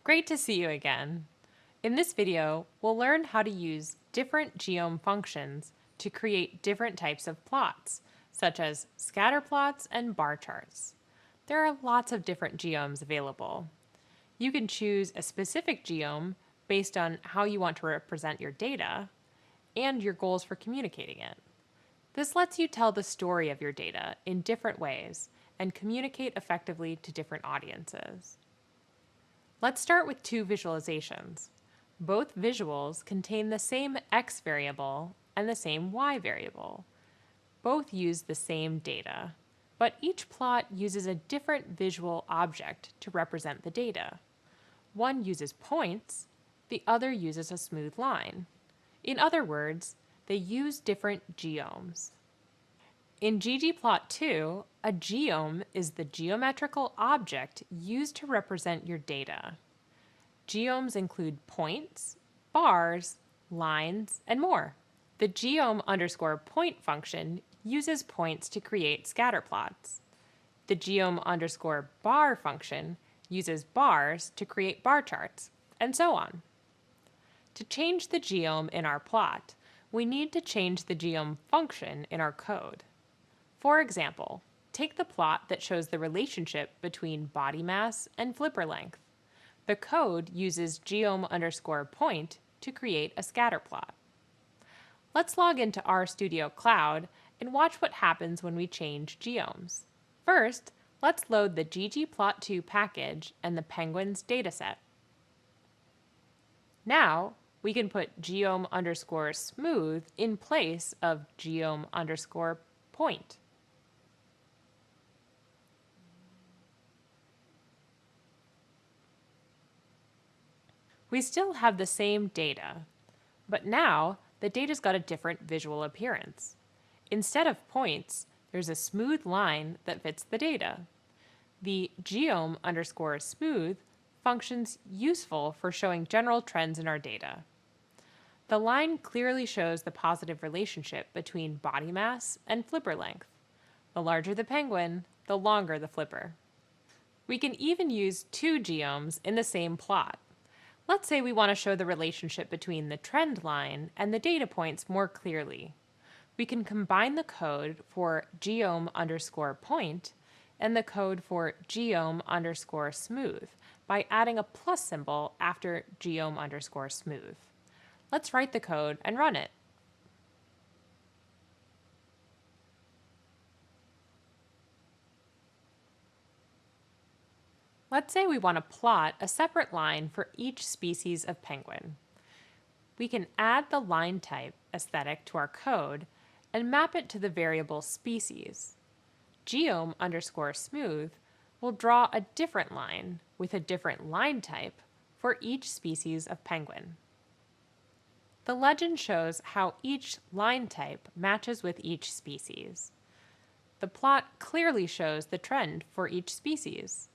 Great to see you again. In this video, we'll learn how to use different geom functions to create different types of plots, such as scatter plots and bar charts. There are lots of different geoms available. You can choose a specific geom based on how you want to represent your data and your goals for communicating it. This lets you tell the story of your data in different ways and communicate effectively to different audiences. Let's start with two visualizations. Both visuals contain the same x variable and the same y variable. Both use the same data, but each plot uses a different visual object to represent the data. One uses points, the other uses a smooth line. In other words, they use different geoms. In ggplot2, a geom is the geometrical object used to represent your data. Geoms include points, bars, lines, and more. The geom_point function uses points to create scatter plots. The geom_bar function uses bars to create bar charts, and so on. To change the geom in our plot, we need to change the geom function in our code. For example, take the plot that shows the relationship between body mass and flipper length. The code uses geom_point to create a scatter plot. Let's log into RStudio Cloud and watch what happens when we change geoms. First, let's load the ggplot2 package and the penguins dataset. Now, we can put geom_smooth in place of geom_point. We still have the same data, but now the data's got a different visual appearance. Instead of points, there's a smooth line that fits the data. The geom_smooth function's useful for showing general trends in our data. The line clearly shows the positive relationship between body mass and flipper length. The larger the penguin, the longer the flipper. We can even use two geoms in the same plot. Let's say we want to show the relationship between the trend line and the data points more clearly. We can combine the code for geom_point and the code for geom_smooth by adding a plus symbol after geom_smooth. Let's write the code and run it. Let's say we want to plot a separate line for each species of penguin. We can add the line type aesthetic to our code and map it to the variable species. Geom_smooth will draw a different line with a different line type for each species of penguin. The legend shows how each line type matches with each species. The plot clearly shows the trend for each species.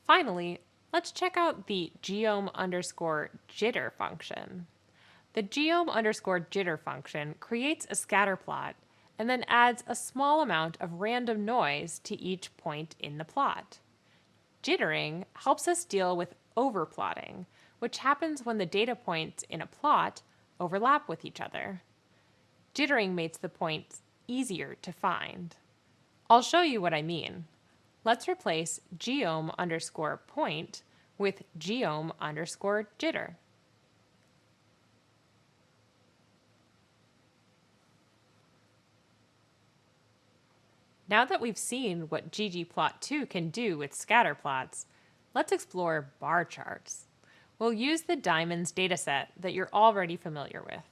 Finally, let's check out the geom_jitter function. The geom_jitter function creates a scatter plot and then adds a small amount of random noise to each point in the plot. Jittering helps us deal with overplotting, which happens when the data points in a plot overlap with each other. Jittering makes the points easier to find. I'll show you what I mean. Let's replace geom_point with geom_jitter. Now that we've seen what ggplot2 can do with scatter plots, let's explore bar charts. We'll use the diamonds dataset that you're already familiar with.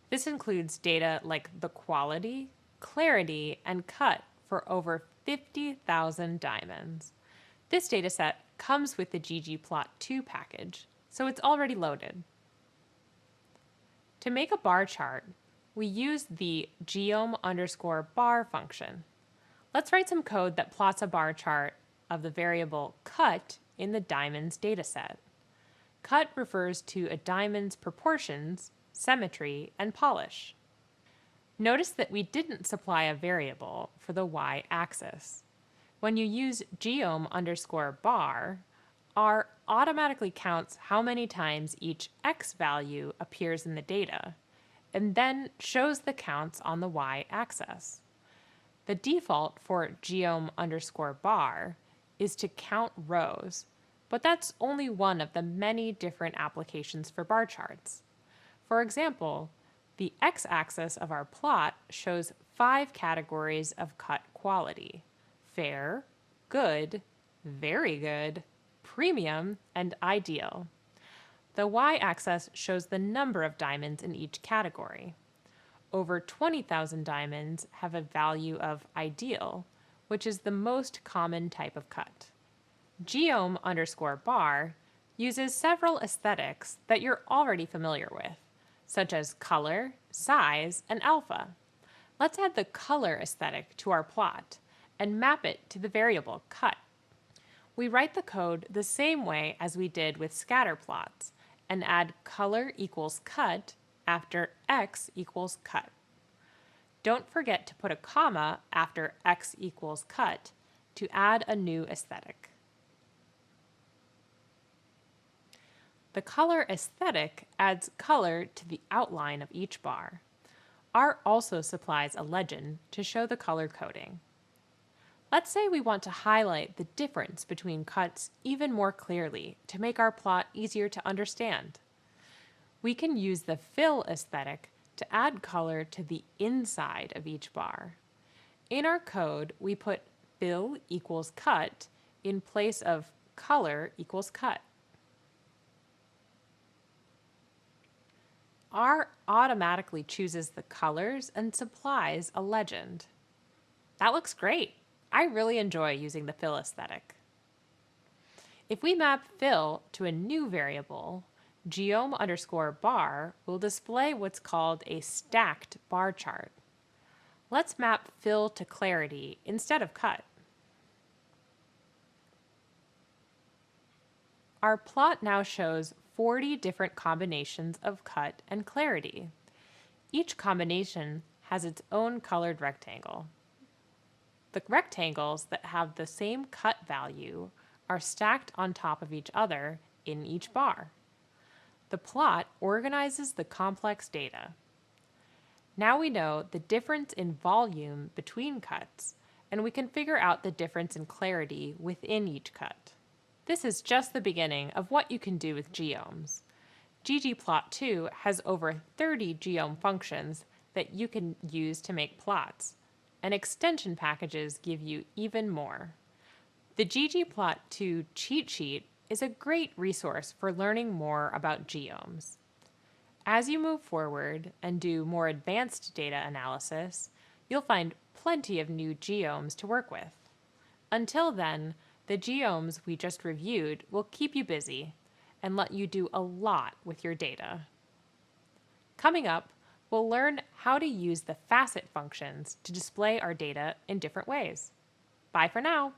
This includes data like the quality, clarity, and cut for over 50,000 diamonds. This dataset comes with the ggplot2 package, so it's already loaded. To make a bar chart, we use the geom_bar function. Let's write some code that plots a bar chart of the variable cut in the diamonds dataset. Cut refers to a diamond's proportions, symmetry, and polish. Notice that we didn't supply a variable for the y-axis. When you use geom_bar, R automatically counts how many times each x value appears in the data, and then shows the counts on the y-axis. The default for geom_bar is to count rows, but that's only one of the many different applications for bar charts. For example, the x-axis of our plot shows 5 categories of cut quality: fair, good, very good, premium, and ideal. The y-axis shows the number of diamonds in each category. Over 20,000 diamonds have a value of ideal, which is the most common type of cut. Geom_bar uses several aesthetics that you're already familiar with, such as color, size, and alpha. Let's add the color aesthetic to our plot and map it to the variable cut. We write the code the same way as we did with scatter plots and add color equals cut after x equals cut. Don't forget to put a comma after x equals cut to add a new aesthetic. The color aesthetic adds color to the outline of each bar. R also supplies a legend to show the color coding. Let's say we want to highlight the difference between cuts even more clearly to make our plot easier to understand. We can use the fill aesthetic to add color to the inside of each bar. In our code, we put fill equals cut in place of color equals cut. R automatically chooses the colors and supplies a legend. That looks great. I really enjoy using the fill aesthetic. If we map fill to a new variable, geom_bar will display what's called a stacked bar chart. Let's map fill to clarity instead of cut. Our plot now shows 40 different combinations of cut and clarity. Each combination has its own colored rectangle. The rectangles that have the same cut value are stacked on top of each other in each bar. The plot organizes the complex data. Now we know the difference in volume between cuts, and we can figure out the difference in clarity within each cut. This is just the beginning of what you can do with geoms. ggplot 2 has over 30 geom functions that you can use to make plots, and extension packages give you even more. The ggplot 2 cheat sheet is a great resource for learning more about geoms. As you move forward and do more advanced data analysis, you'll find plenty of new geoms to work with. Until then, the geoms we just reviewed will keep you busy and let you do a lot with your data. Coming up, we'll learn how to use the facet functions to display our data in different ways. Bye for now.